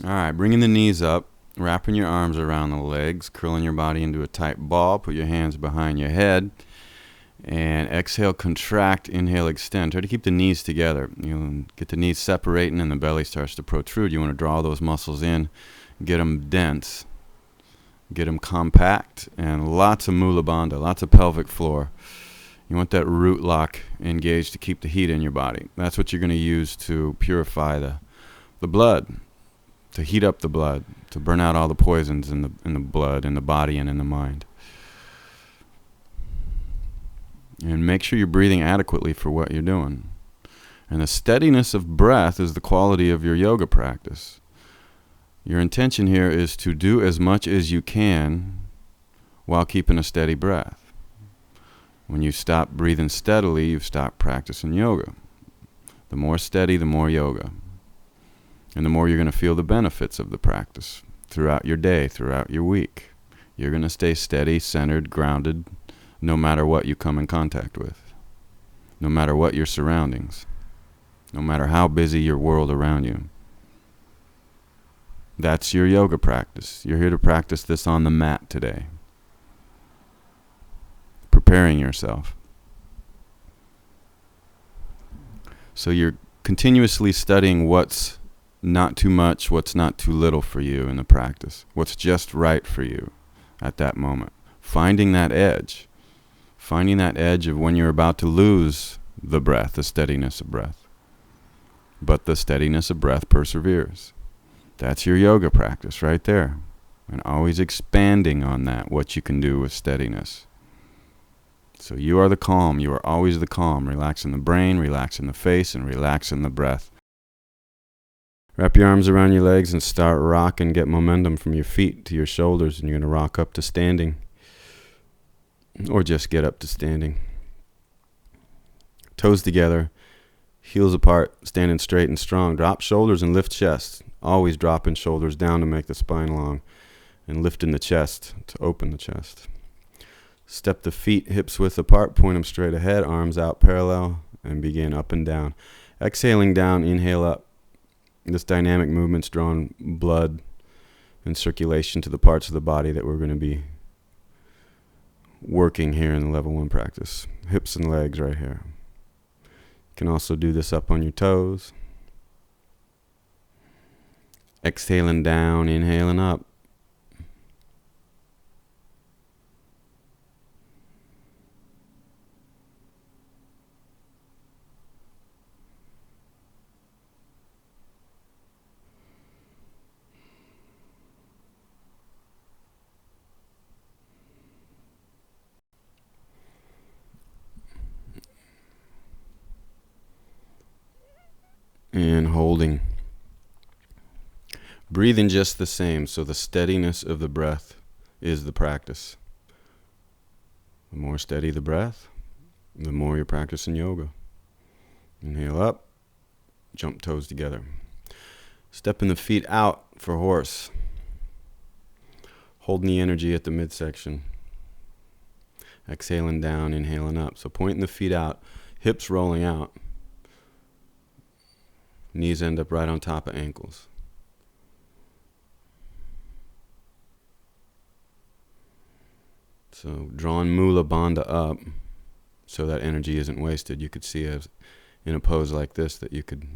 All right, bringing the knees up, wrapping your arms around the legs, curling your body into a tight ball, put your hands behind your head, and exhale, contract, inhale, extend. Try to keep the knees together. You get the knees separating and the belly starts to protrude. You want to draw those muscles in, get them dense, get them compact, and lots of mula bandha, lots of pelvic floor. You want that root lock engaged to keep the heat in your body. That's what you're going to use to purify the blood, to heat up the blood, to burn out all the poisons in the blood, in the body, and in the mind. And make sure you're breathing adequately for what you're doing. And the steadiness of breath is the quality of your yoga practice. Your intention here is to do as much as you can while keeping a steady breath. When you stop breathing steadily, you've stopped practicing yoga. The more steady, the more yoga. And the more you're going to feel the benefits of the practice throughout your day, throughout your week. You're going to stay steady, centered, grounded, no matter what you come in contact with. No matter what your surroundings. No matter how busy your world around you. That's your yoga practice. You're here to practice this on the mat today. Preparing yourself. So you're continuously studying what's not too much, what's not too little for you in the practice. What's just right for you at that moment. Finding that edge. Finding that edge of when you're about to lose the breath, the steadiness of breath. But the steadiness of breath perseveres. That's your yoga practice right there. And always expanding on that, what you can do with steadiness. So you are the calm. You are always the calm. Relaxing the brain, relaxing the face, and relaxing the breath. Wrap your arms around your legs and start rocking. Get momentum from your feet to your shoulders. And you're going to rock up to standing. Or just get up to standing. Toes together. Heels apart. Standing straight and strong. Drop shoulders and lift chest. Always dropping shoulders down to make the spine long. And lifting the chest to open the chest. Step the feet hips width apart, point them straight ahead, arms out parallel, and begin up and down. Exhaling down, inhale up. This dynamic movement's drawing blood and circulation to the parts of the body that we're going to be working here in the level 1 practice. Hips and legs right here. You can also do this up on your toes. Exhaling down, inhaling up. And holding. Breathing just the same, so the steadiness of the breath is the practice. The more steady the breath, the more you're practicing yoga. Inhale up, jump toes together. Stepping the feet out for horse. Holding the energy at the midsection. Exhaling down, inhaling up. So pointing the feet out, hips rolling out. Knees end up right on top of ankles. So drawing mula bandha up so that energy isn't wasted. You could see as in a pose like this that you could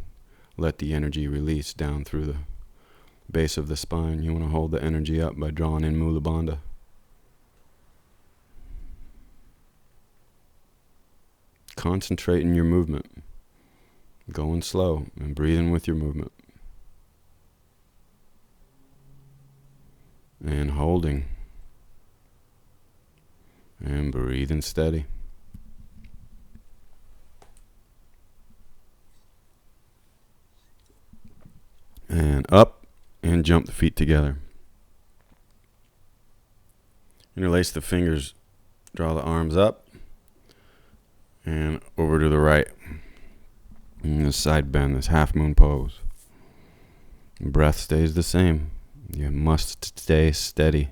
let the energy release down through the base of the spine. You want to hold the energy up by drawing in mula bandha. Concentrating your movement. Going slow and breathing with your movement. And holding. And breathing steady. And up and jump the feet together. Interlace the fingers, draw the arms up and over to the right. In this side bend, this half moon pose. Breath stays the same. You must stay steady.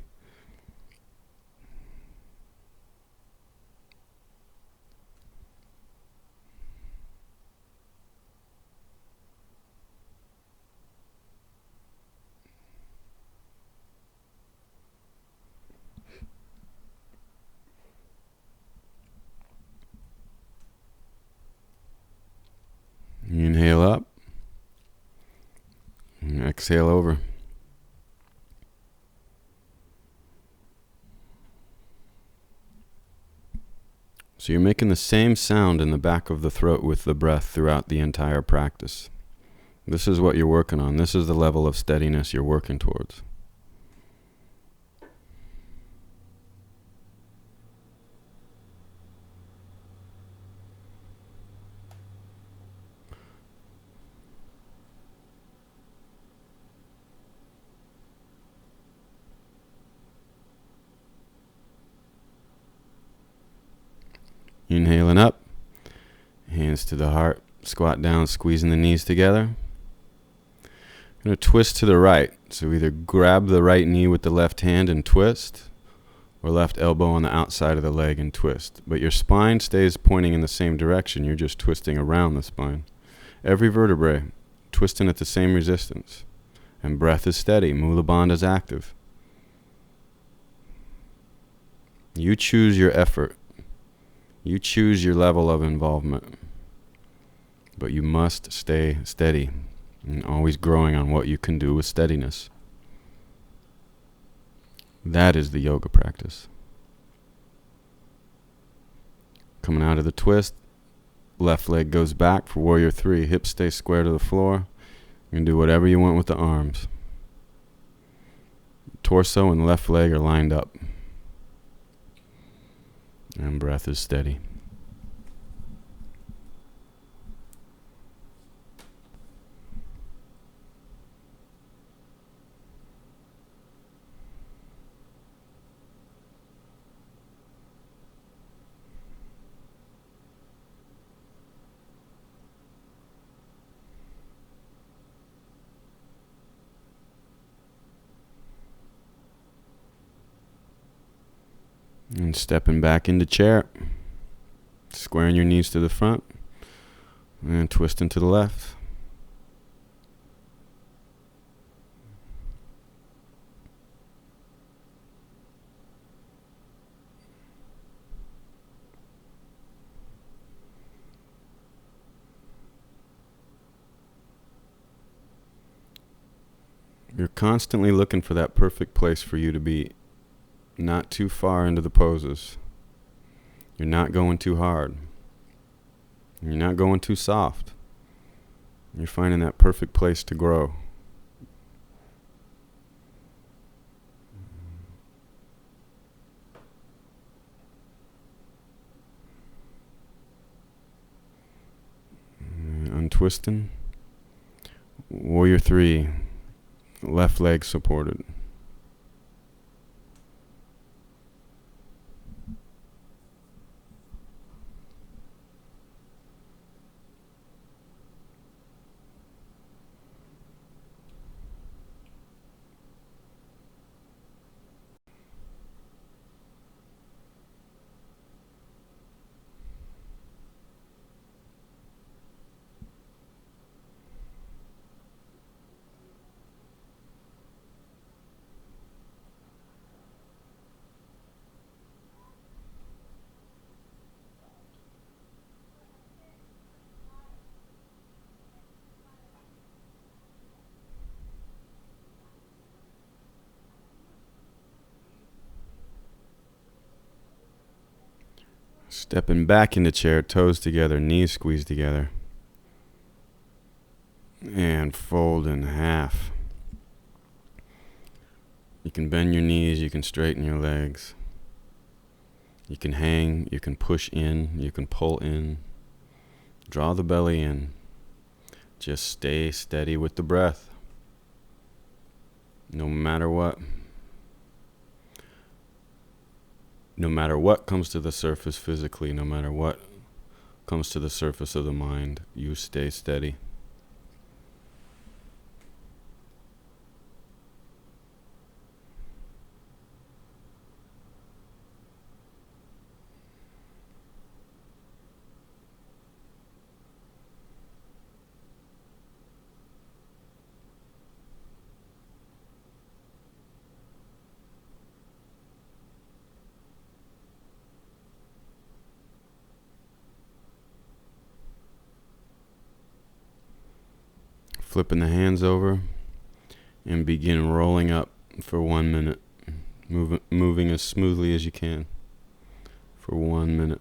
Exhale over. So you're making the same sound in the back of the throat with the breath throughout the entire practice. This is what you're working on. This is the level of steadiness you're working towards. Inhaling up, hands to the heart, squat down, squeezing the knees together. Going to twist to the right. So either grab the right knee with the left hand and twist, or left elbow on the outside of the leg and twist. But your spine stays pointing in the same direction. You're just twisting around the spine. Every vertebrae twisting at the same resistance. And breath is steady. Mula Bandha is active. You choose your effort. You choose your level of involvement, but you must stay steady and always growing on what you can do with steadiness. That is the yoga practice. Coming out of the twist, left leg goes back for warrior 3. Hips stay square to the floor. You can do whatever you want with the arms. Torso and left leg are lined up. And breath is steady. And stepping back into chair, squaring your knees to the front, and twisting to the left. You're constantly looking for that perfect place for you to be. Not too far into the poses. You're not going too hard. You're not going too soft. You're finding that perfect place to grow. Untwisting. Warrior 3. Left leg supported. Stepping back into chair, toes together, knees squeezed together. And fold in half. You can bend your knees, you can straighten your legs. You can hang, you can push in, you can pull in. Draw the belly in. Just stay steady with the breath. No matter what. No matter what comes to the surface physically, no matter what comes to the surface of the mind, you stay steady. Flipping the hands over, And begin rolling up for 1 minute. Moving as smoothly as you can for 1 minute.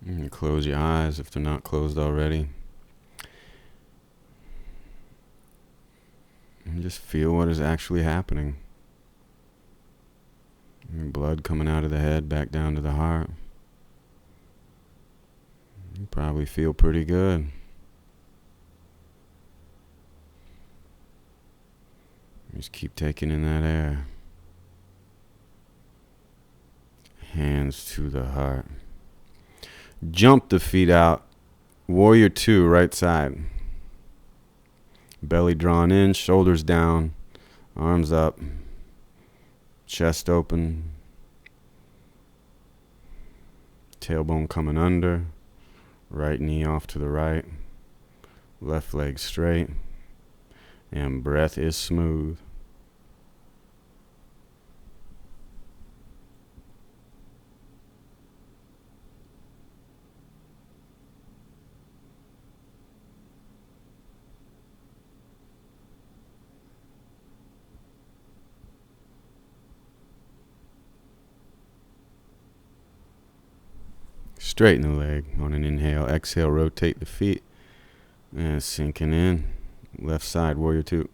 And close your eyes if they're not closed already. And just feel what is actually happening. Blood coming out of the head back down to the heart. You probably feel pretty good. Just keep taking in that air. Hands to the heart. Jump the feet out. Warrior 2, right side. Belly drawn in, shoulders down, arms up, chest open, tailbone coming under, right knee off to the right, left leg straight, and breath is smooth. Straighten the leg on an inhale. Exhale, rotate the feet. And sinking in. Left side, warrior 2.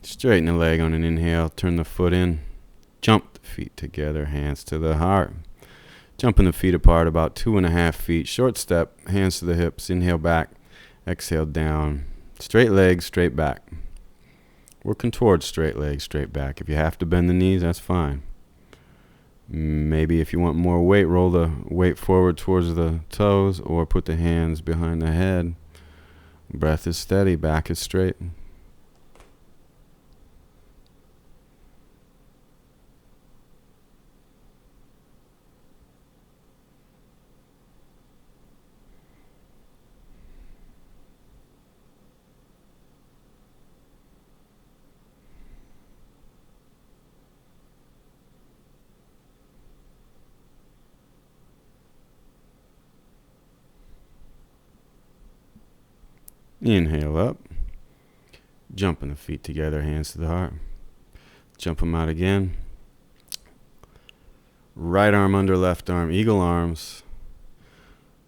Straighten the leg on an inhale. Turn the foot in. Jump the feet together. Hands to the heart. Jumping the feet apart about 2.5 feet. Short step. Hands to the hips. Inhale back. Exhale down. Straight legs, straight back. Working towards straight legs, straight back. If you have to bend the knees, that's fine. Maybe if you want more weight, roll the weight forward towards the toes or put the hands behind the head. Breath is steady. Back is straight. Inhale up. Jumping the feet together, hands to the heart. Jump them out again. Right arm under left arm, eagle arms.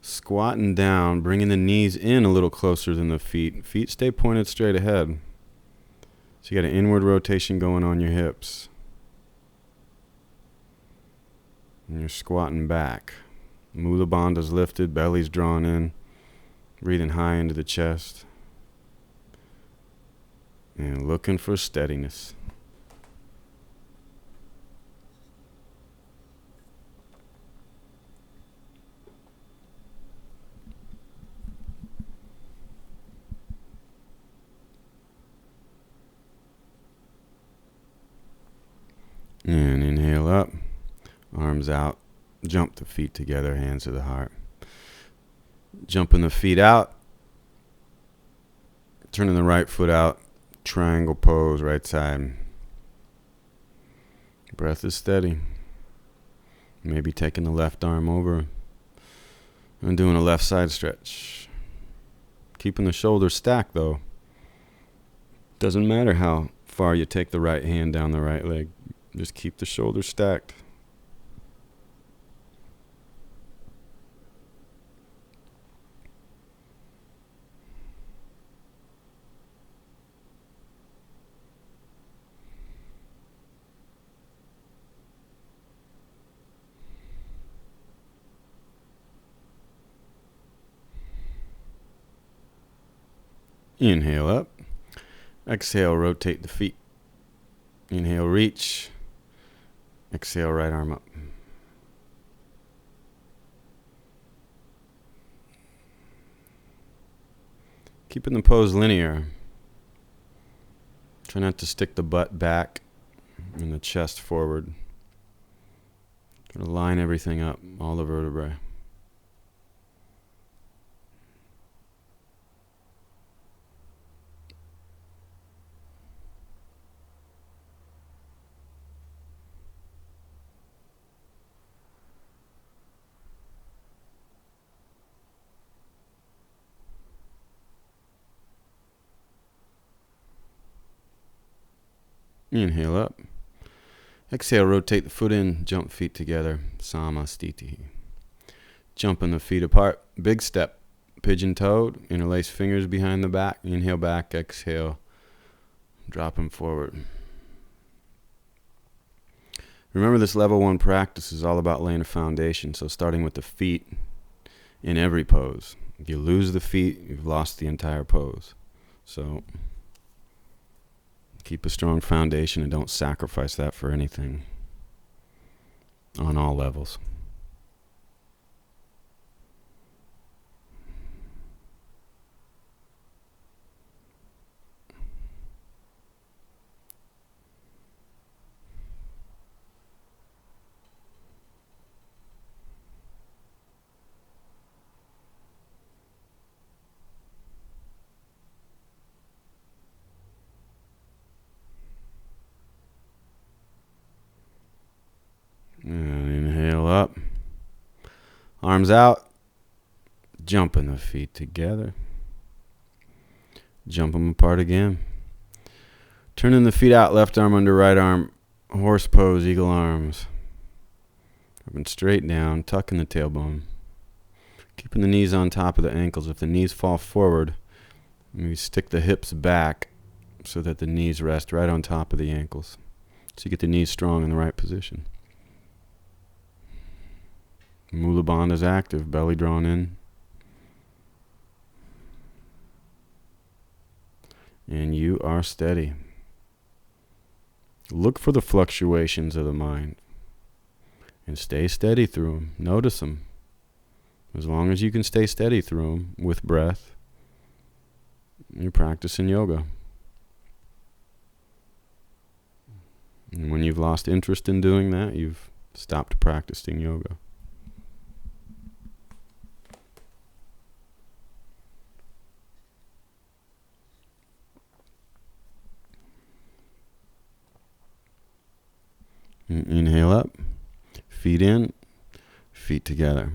Squatting down, bringing the knees in a little closer than the feet. Feet stay pointed straight ahead. So you got an inward rotation going on your hips. And you're squatting back. Mula bandha's lifted, belly's drawn in. Breathing high into the chest. And looking for steadiness. And inhale up, arms out, jump the feet together, hands to the heart. Jumping the feet out, turning the right foot out, triangle pose, right side. Breath is steady. Maybe taking the left arm over and doing a left side stretch. Keeping the shoulders stacked though. Doesn't matter how far you take the right hand down the right leg. Just keep the shoulders stacked. Inhale up. Exhale, rotate the feet. Inhale, reach. Exhale, right arm up. Keeping the pose linear. Try not to stick the butt back and the chest forward. Try to line everything up, all the vertebrae. Inhale up. Exhale, rotate the foot in, jump feet together, Samastiti. Jumping the feet apart, big step, pigeon-toed, interlace fingers behind the back, inhale back, exhale, drop them forward. Remember, this level 1 practice is all about laying a foundation, so starting with the feet in every pose. If you lose the feet, you've lost the entire pose. So keep a strong foundation and don't sacrifice that for anything on all levels. And inhale up. Arms out. Jumping the feet together. Jump them apart again. Turning the feet out, left arm under right arm. Horse pose, eagle arms. Rubbing straight down, tucking the tailbone. Keeping the knees on top of the ankles. If the knees fall forward, maybe stick the hips back so that the knees rest right on top of the ankles. So you get the knees strong in the right position. Mula Bandha is active, belly drawn in. And you are steady. Look for the fluctuations of the mind. And stay steady through them. Notice them. As long as you can stay steady through them with breath, you're practicing yoga. And when you've lost interest in doing that, you've stopped practicing yoga. Inhale up, feet in, feet together.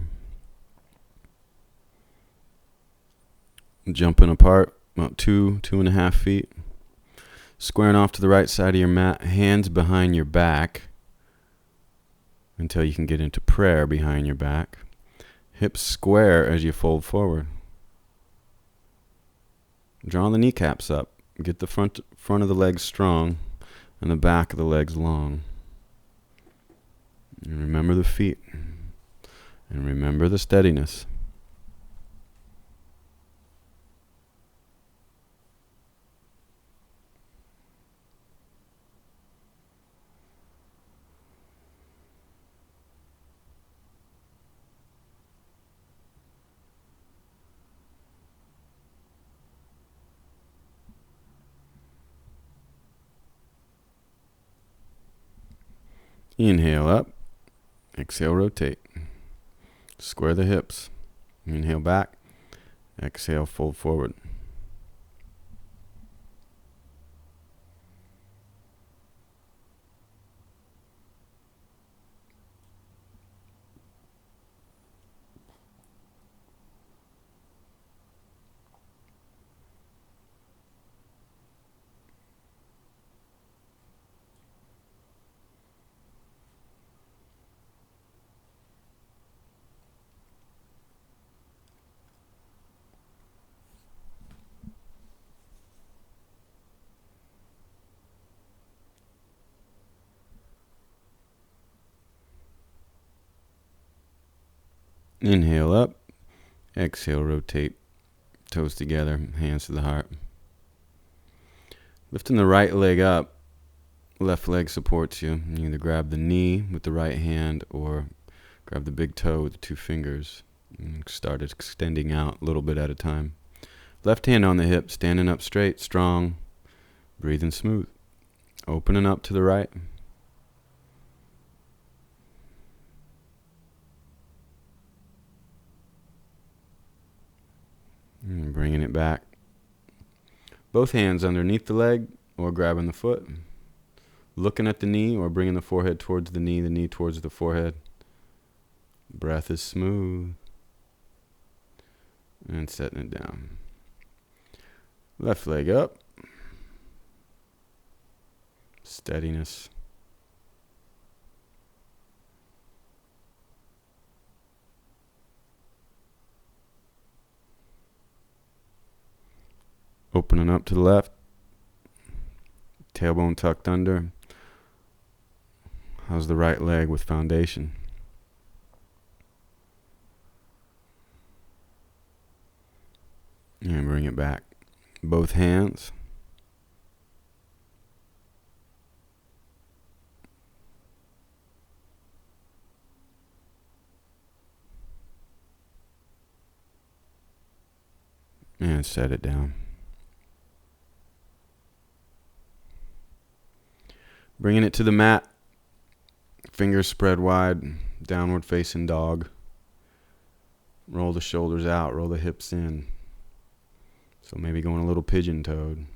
Jumping apart about 2.5 feet. Squaring off to the right side of your mat, hands behind your back until you can get into prayer behind your back. Hips square as you fold forward. Draw the kneecaps up. Get the front of the legs strong and the back of the legs long. And remember the feet. And remember the steadiness. Inhale up. Exhale, rotate. Square the hips. Inhale back. Exhale, fold forward. Inhale up. Exhale, rotate. Toes together, hands to the heart. Lifting the right leg up. Left leg supports you. You either grab the knee with the right hand or grab the big toe with the two fingers. And start extending out a little bit at a time. Left hand on the hip, standing up straight, strong, breathing smooth. Opening up to the right. And bringing it back. Both hands underneath the leg or grabbing the foot. Looking at the knee or bringing the forehead towards the knee towards the forehead. Breath is smooth. And setting it down. Left leg up. Steadiness. Opening up to the left. Tailbone tucked under. How's the right leg with foundation? And bring it back. Both hands. And set it down. Bringing it to the mat. Fingers spread wide. Downward facing dog. Roll the shoulders out. Roll the hips in. So maybe going a little pigeon-toed.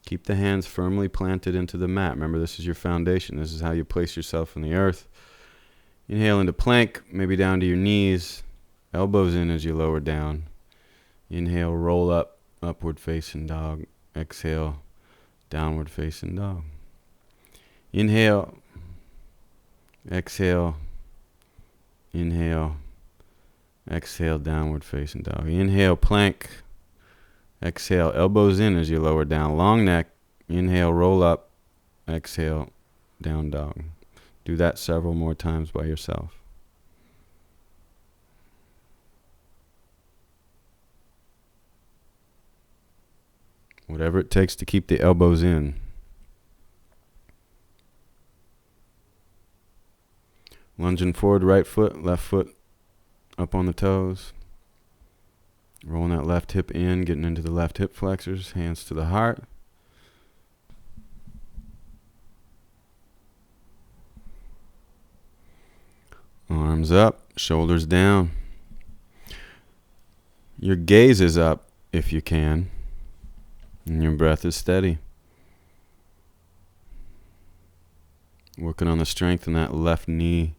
Keep the hands firmly planted into the mat. Remember, this is your foundation. This is how you place yourself in the earth. Inhale into plank, maybe down to your knees. Elbows in as you lower down. Inhale, roll up, upward facing dog. Exhale, downward facing dog. Inhale, exhale, inhale, exhale, downward facing dog. Inhale, plank. Exhale, elbows in as you lower down. Long neck. Inhale, roll up. Exhale, down dog. Do that several more times by yourself. Whatever it takes to keep the elbows in. Lunging forward, right foot, left foot up on the toes. Rolling that left hip in, getting into the left hip flexors, hands to the heart. Arms up, shoulders down. Your gaze is up if you can, and your breath is steady. Working on the strength in that left knee.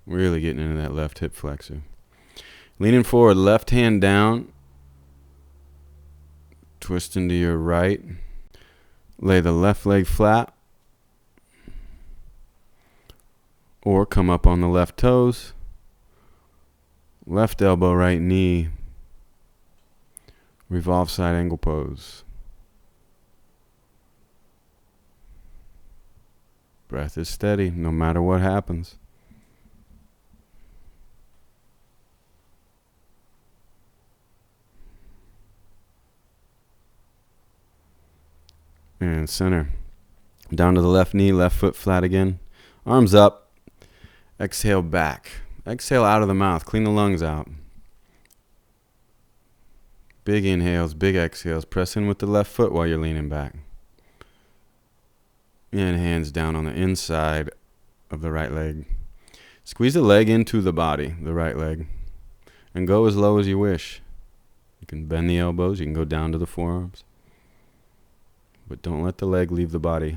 Really getting into that left hip flexor. Leaning forward, left hand down. Twist into your right. Lay the left leg flat. Or come up on the left toes. Left elbow, right knee. Revolve side angle pose. Breath is steady no matter what happens. And center. Down to the left knee, left foot flat again. Arms up. Exhale back. Exhale out of the mouth. Clean the lungs out. Big inhales, big exhales. Press in with the left foot while you're leaning back. And hands down on the inside of the right leg. Squeeze the leg into the body, the right leg, and go as low as you wish. You can bend the elbows, you can go down to the forearms, but don't let the leg leave the body.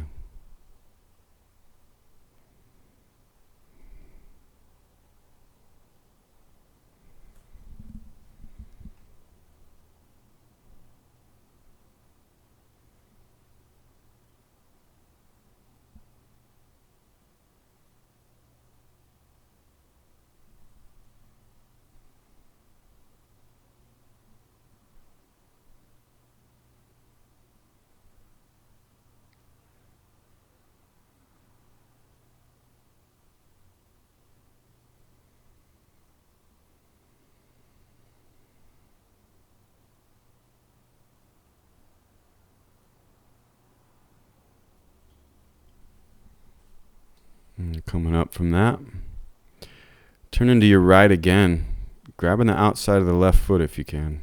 And coming up from that, turn into your right again, grabbing the outside of the left foot if you can.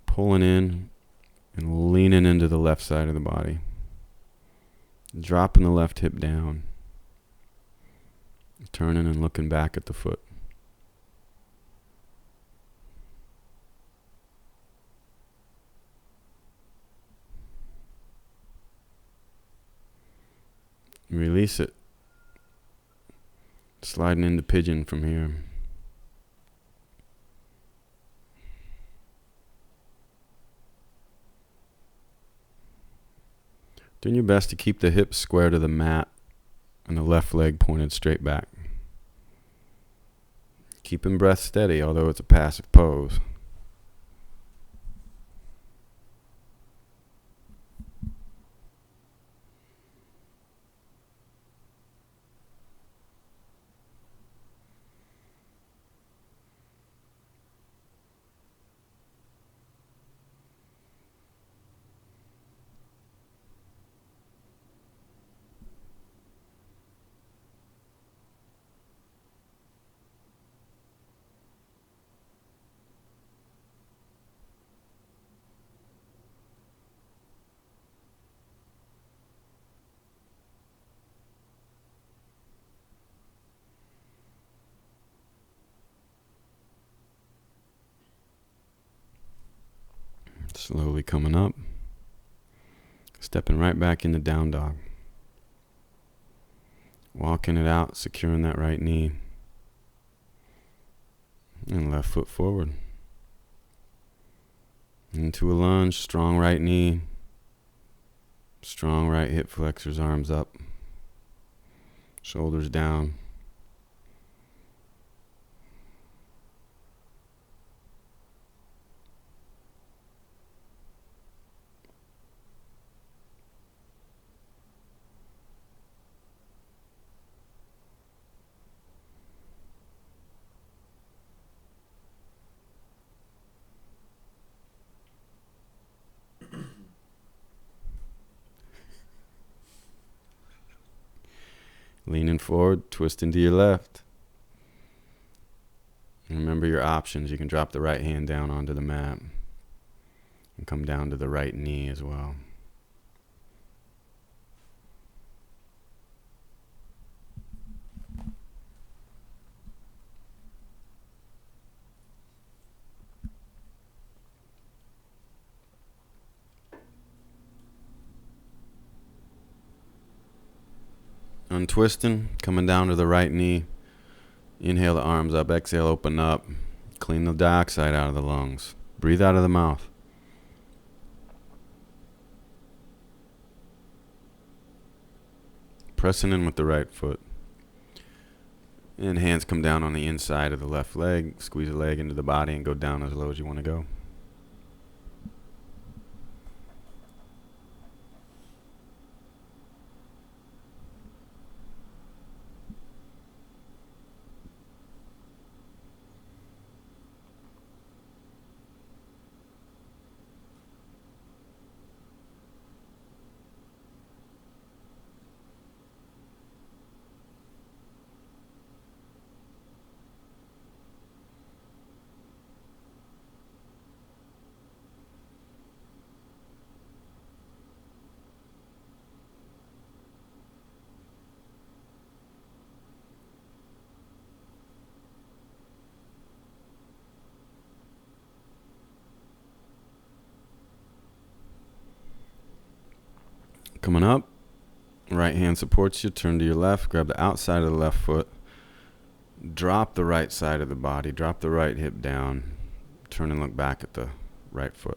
Pulling in and leaning into the left side of the body. Dropping the left hip down. Turning and looking back at the foot. Release it. Sliding into pigeon from here. Doing your best to keep the hips square to the mat and the left leg pointed straight back. Keeping breath steady, although it's a passive pose. Slowly coming up. Stepping right back into down dog. Walking it out, securing that right knee. And left foot forward. Into a lunge, strong right knee. Strong right hip flexors, arms up. Shoulders down. Leaning forward, twist into your left. And remember your options. You can drop the right hand down onto the mat and come down to the right knee as well. Untwisting, coming down to the right knee. Inhale the arms up, exhale, open up. Clean the dioxide out of the lungs. Breathe out of the mouth. Pressing in with the right foot. And hands come down on the inside of the left leg. Squeeze the leg into the body and go down as low as you want to go. Coming up, right hand supports you, turn to your left, grab the outside of the left foot, drop the right side of the body, drop the right hip down, turn and look back at the right foot.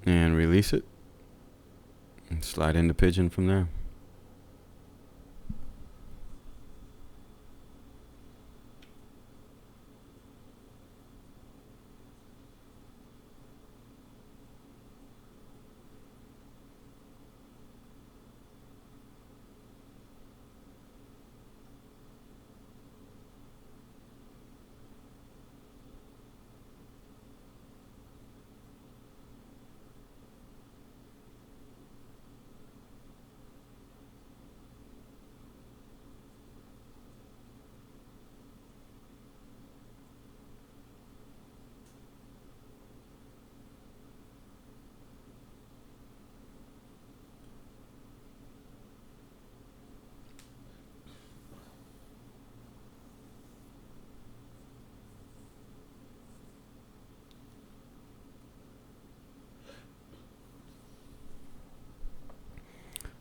And release it. And slide into pigeon from there.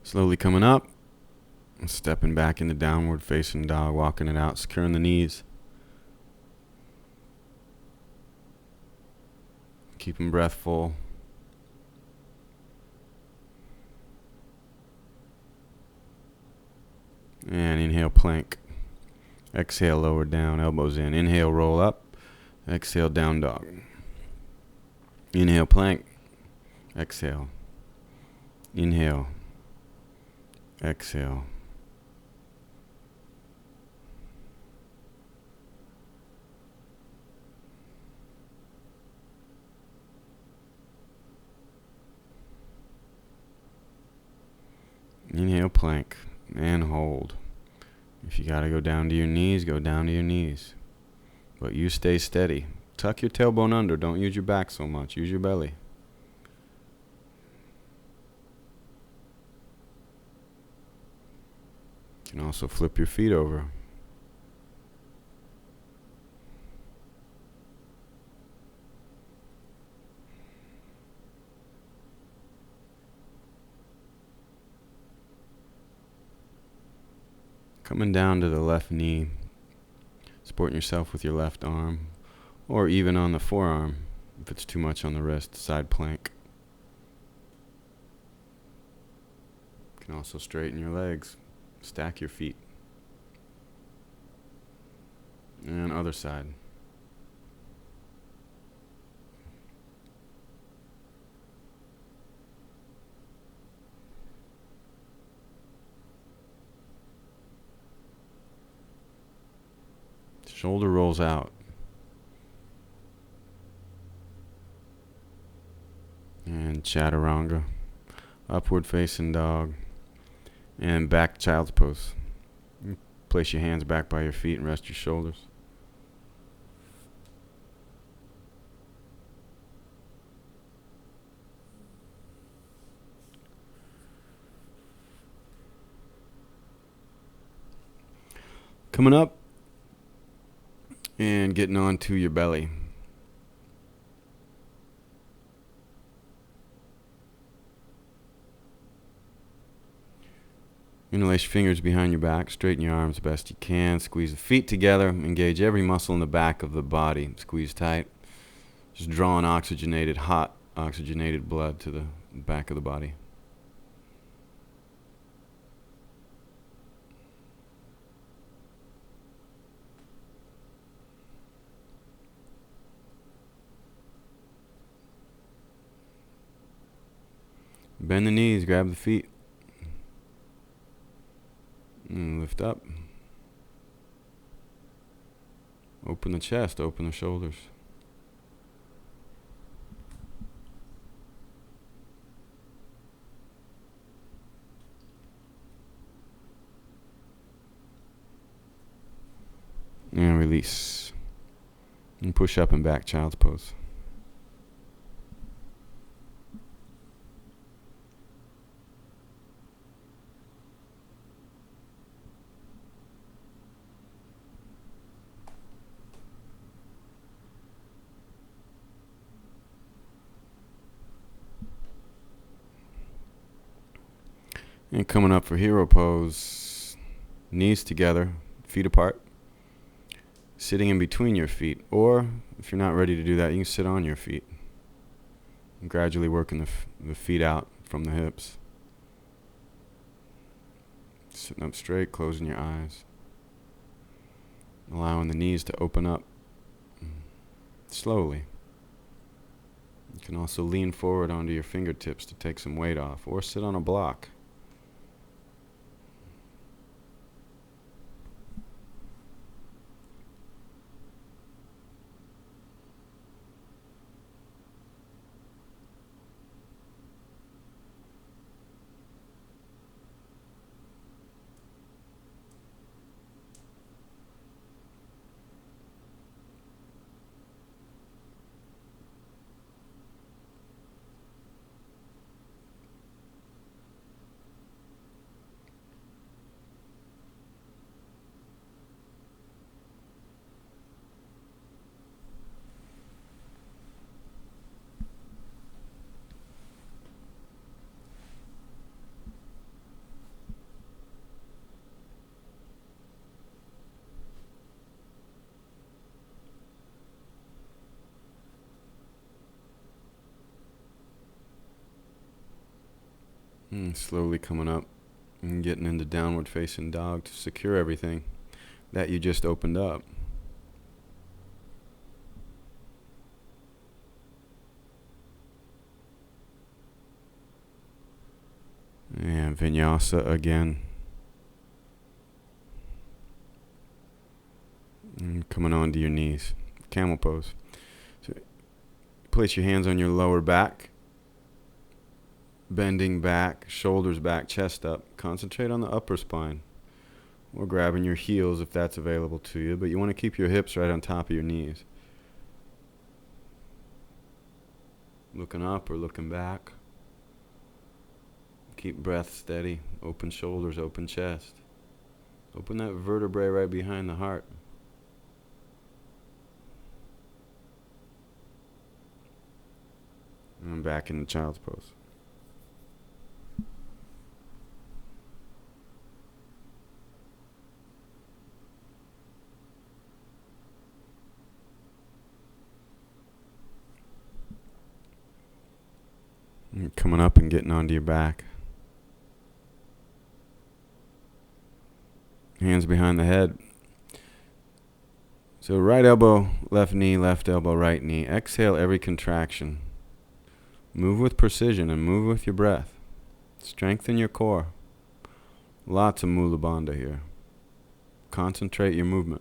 Slowly coming up, stepping back into downward facing dog, walking it out, securing the knees. Keeping breath full. And inhale, plank. Exhale, lower down, elbows in. Inhale, roll up. Exhale, down dog. Inhale, plank. Exhale. Inhale. Exhale. Inhale, plank, and hold. If you gotta go down to your knees, go down to your knees. But you stay steady. Tuck your tailbone under. Don't use your back so much. Use your belly. You can also flip your feet over. Coming down to the left knee, supporting yourself with your left arm, or even on the forearm if it's too much on the wrist, side plank. You can also straighten your legs, stack your feet. And other side. Shoulder rolls out. And chaturanga. Upward facing dog. And back child's pose. Place your hands back by your feet and rest your shoulders. Coming up and getting onto your belly. Interlace your fingers behind your back, straighten your arms best you can, squeeze the feet together, engage every muscle in the back of the body, squeeze tight, just drawing hot oxygenated blood to the back of the body. Bend the knees, grab the feet. And lift up. Open the chest, open the shoulders. And release. And push up and back, child's pose. And coming up for hero pose, knees together, feet apart, sitting in between your feet. Or if you're not ready to do that, you can sit on your feet. And gradually working the feet out from the hips. Sitting up straight, closing your eyes. Allowing the knees to open up slowly. You can also lean forward onto your fingertips to take some weight off, or sit on a block. And slowly coming up and getting into downward facing dog to secure everything that you just opened up. And vinyasa again. And coming onto your knees. Camel pose. So place your hands on your lower back. Bending back, shoulders back, chest up. Concentrate on the upper spine. Or grabbing your heels if that's available to you. But you want to keep your hips right on top of your knees. Looking up or looking back. Keep breath steady. Open shoulders, open chest. Open that vertebrae right behind the heart. And back in the child's pose. And coming up and getting onto your back. Hands behind the head. So right elbow, left knee, left elbow, right knee. Exhale every contraction. Move with precision and move with your breath. Strengthen your core. Lots of Mula Bandha here. Concentrate your movement.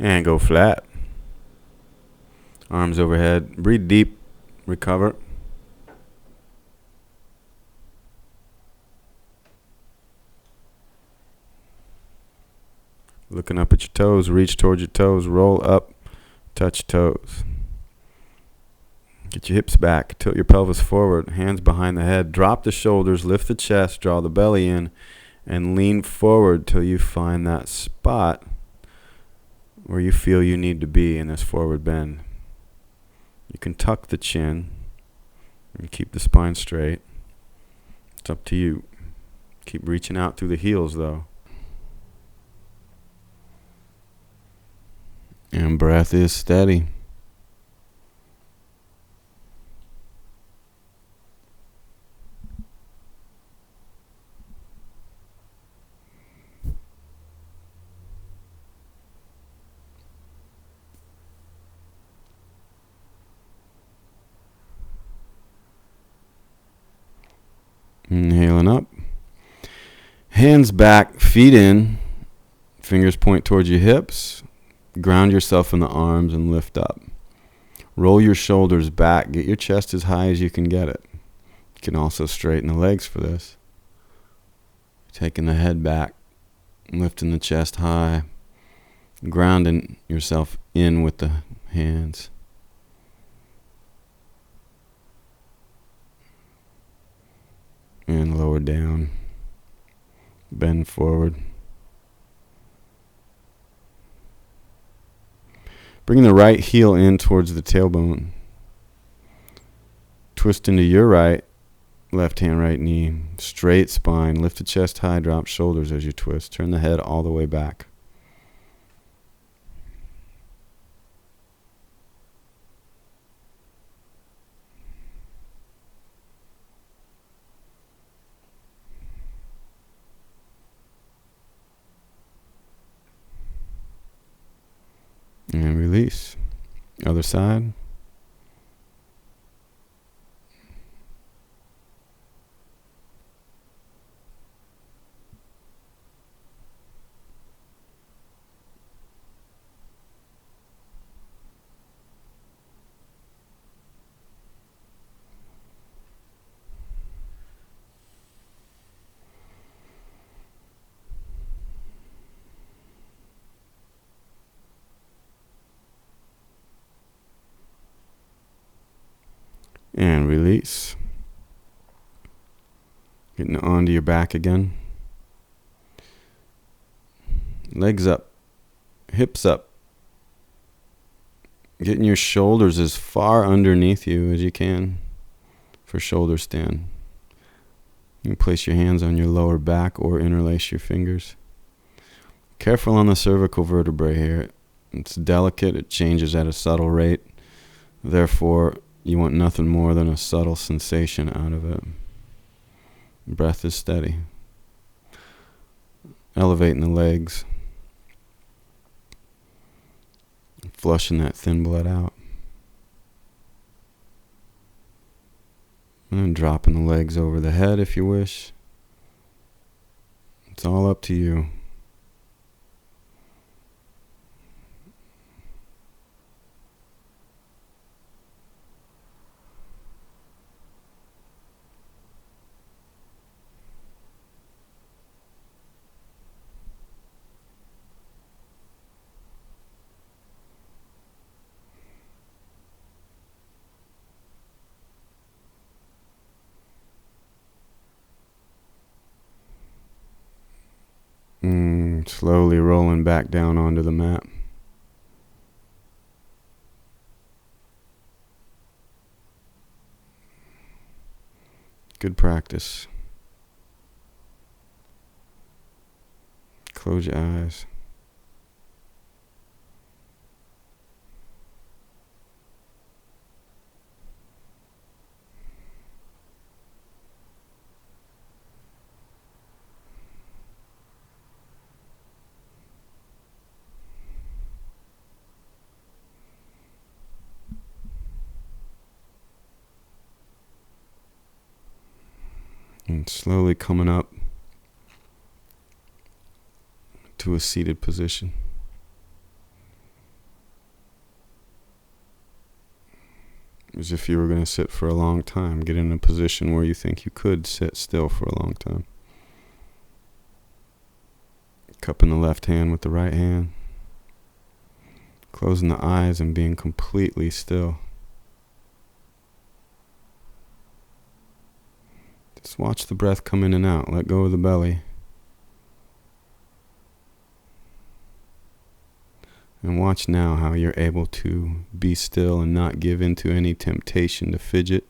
And go flat. Arms overhead. Breathe deep. Recover. Looking up at your toes. Reach towards your toes. Roll up. Touch toes. Get your hips back. Tilt your pelvis forward. Hands behind the head. Drop the shoulders. Lift the chest. Draw the belly in. And lean forward till you find that spot where you feel you need to be in this forward bend. You can tuck the chin and keep the spine straight. It's up to you. Keep reaching out through the heels though. And breath is steady. Inhaling up. Hands back, feet in. Fingers point towards your hips. Ground yourself in the arms and lift up. Roll your shoulders back. Get your chest as high as you can get it. You can also straighten the legs for this. Taking the head back, lifting the chest high, grounding yourself in with the hands. And lower down. Bend forward. Bring the right heel in towards the tailbone. Twist into your right, left hand, right knee. Straight spine. Lift the chest high, drop shoulders as you twist. Turn the head all the way back. And release. Other side. And release. Getting onto your back again. Legs up. Hips up. Getting your shoulders as far underneath you as you can for shoulder stand. You can place your hands on your lower back or interlace your fingers. Careful on the cervical vertebrae here. It's delicate. It changes at a subtle rate. Therefore, you want nothing more than a subtle sensation out of it. Breath is steady. Elevating the legs. Flushing that thin blood out. And then dropping the legs over the head if you wish. It's all up to you. Slowly rolling back down onto the mat. Good practice. Close your eyes. And slowly coming up to a seated position. as if you were going to sit for a long time. Get in a position where you think you could sit still for a long time. Cupping the left hand with the right hand. Closing the eyes and being completely still. Just watch the breath come in and out. Let go of the belly. And watch now how you're able to be still and not give in to any temptation to fidget.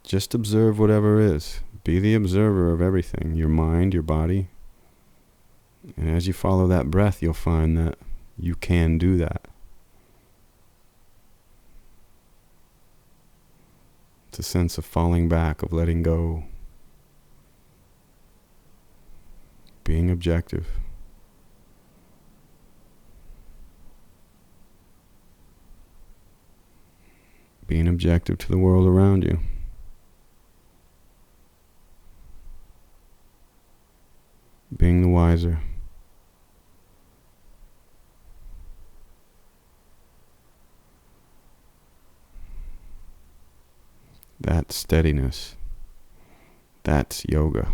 Just observe whatever is. Be the observer of everything, your mind, your body. And as you follow that breath, you'll find that you can do that. It's a sense of falling back, of letting go. Being objective. Being objective to the world around you. Being the wiser. That's steadiness. That's yoga.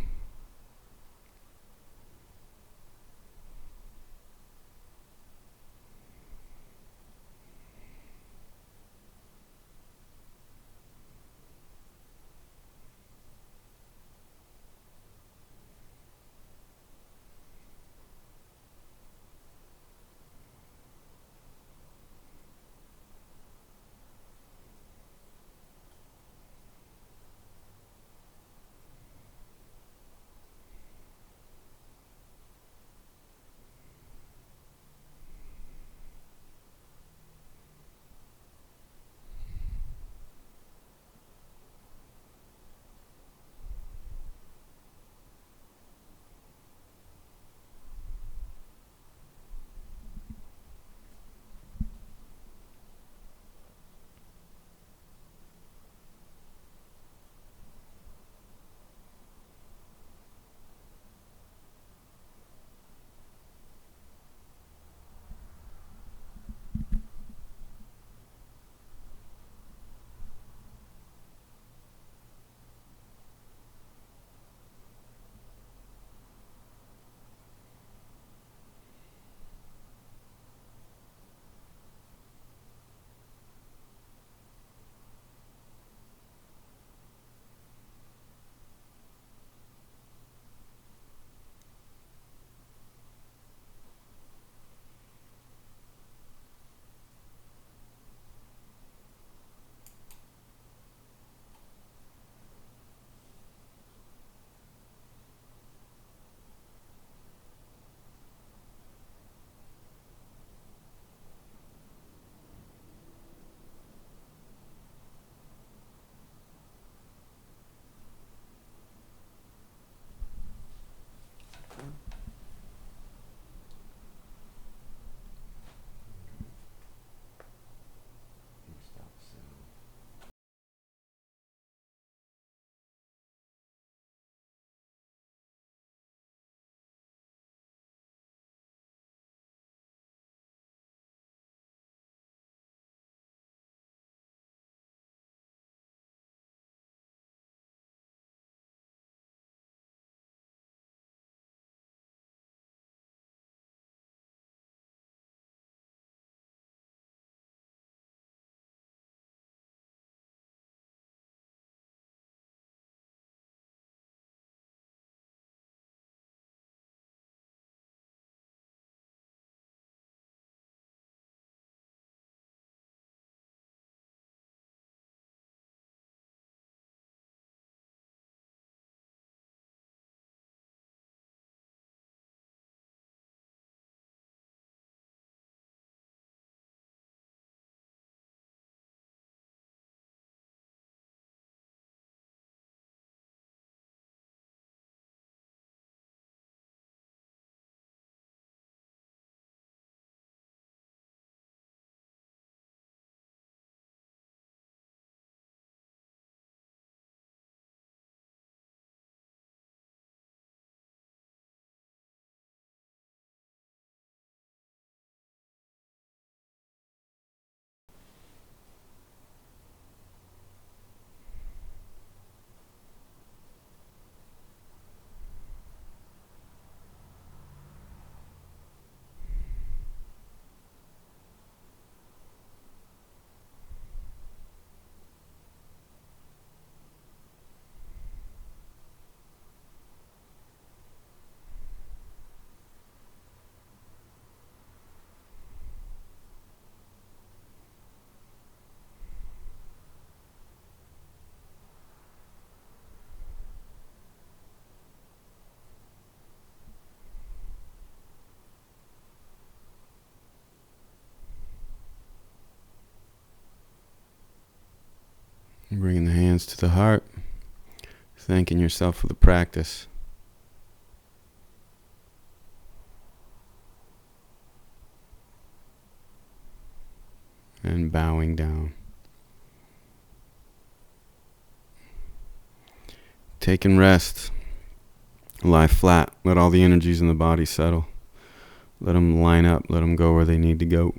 hands to the heart, thanking yourself for the practice. And bowing down. Taking rest. Lie flat. Let all the energies in the body settle. Let them line up. Let them go where they need to go.